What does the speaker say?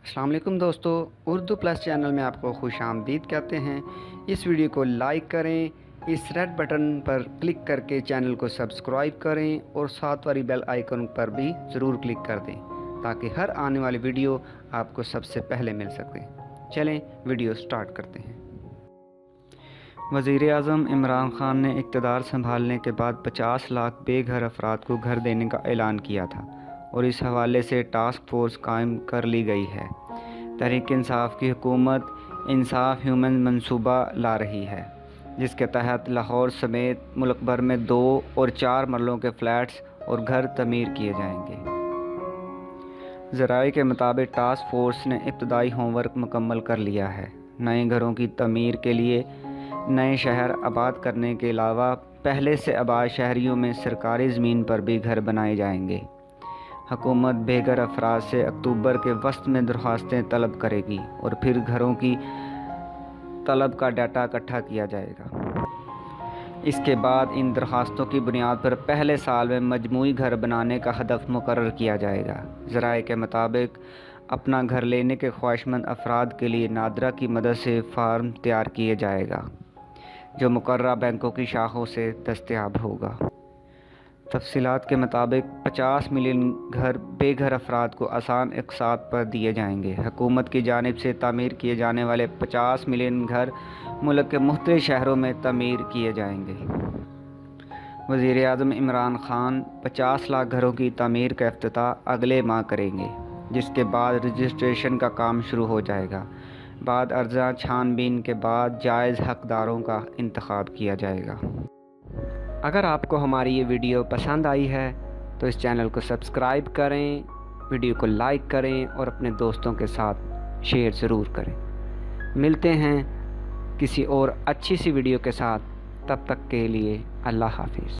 अस्सलाम वालेकुम दोस्तों, उर्दू प्लस चैनल में आपको खुश आमदीद कहते हैं। इस वीडियो को लाइक करें, इस रेड बटन पर क्लिक करके चैनल को सब्सक्राइब करें और साथ वाली बेल आइकन पर भी ज़रूर क्लिक कर दें ताकि हर आने वाली वीडियो आपको सबसे पहले मिल सके। चलें वीडियो स्टार्ट करते हैं। वज़ीर आज़म इमरान ख़ान ने इक़्तिदार संभालने के बाद 50 लाख बेघर अफराद को घर देने का ऐलान किया था और इस हवाले से टास्क फोर्स कायम कर ली गई है। तहरीक इंसाफ की हुकूमत इंसाफ ह्यूमन मंसूबा ला रही है, जिसके तहत लाहौर समेत मुल्क भर में 2 और 4 मरलों के फ्लैट्स और घर तमीर किए जाएंगे। ज़राए के मुताबिक टास्क फोर्स ने इब्तदाई होमवर्क मुकम्मल कर लिया है। नए घरों की तमीर के लिए नए शहर आबाद करने के अलावा पहले से आबाद शहरियों में सरकारी ज़मीन पर भी घर बनाए जाएंगे। हुकूमत बेघर अफराद से अक्टूबर के वस्त में दरख्वास्तें तलब करेगी और फिर घरों की तलब का डाटा इकट्ठा किया जाएगा। इसके बाद इन दरख्वास्तों की बुनियाद पर पहले साल में मजमूई घर बनाने का हदफ मुकर्रर किया जाएगा। ज़राए के मुताबिक अपना घर लेने के ख्वाहिशमंद अफराद के लिए नादरा की मदद से फार्म तैयार किया जाएगा, जो मुकर्ररा बैंकों की शाखों से दस्तयाब होगा। तफसीलात के मुताबिक 50 मिलियन घर बेघर अफराद को आसान इक़्तिसाद पर दिए जाएंगे। हुकूमत की जानिब से तामीर किए जाने वाले 50 मिलियन घर मुल्क के मुख्तलिफ शहरों में तामीर किए जाएंगे। वज़ीर आज़म इमरान ख़ान 50 लाख घरों की तामीर का इफ्तिताह अगले माह करेंगे, जिसके बाद रजिस्ट्रेशन का काम शुरू हो जाएगा। बाद अर्ज़ा छानबीन के बाद जायज़ हक़दारों का इंतखाब किया जाएगा। अगर आपको हमारी ये वीडियो पसंद आई है तो इस चैनल को सब्सक्राइब करें, वीडियो को लाइक करें और अपने दोस्तों के साथ शेयर ज़रूर करें। मिलते हैं किसी और अच्छी सी वीडियो के साथ, तब तक के लिए अल्लाह हाफ़िज़।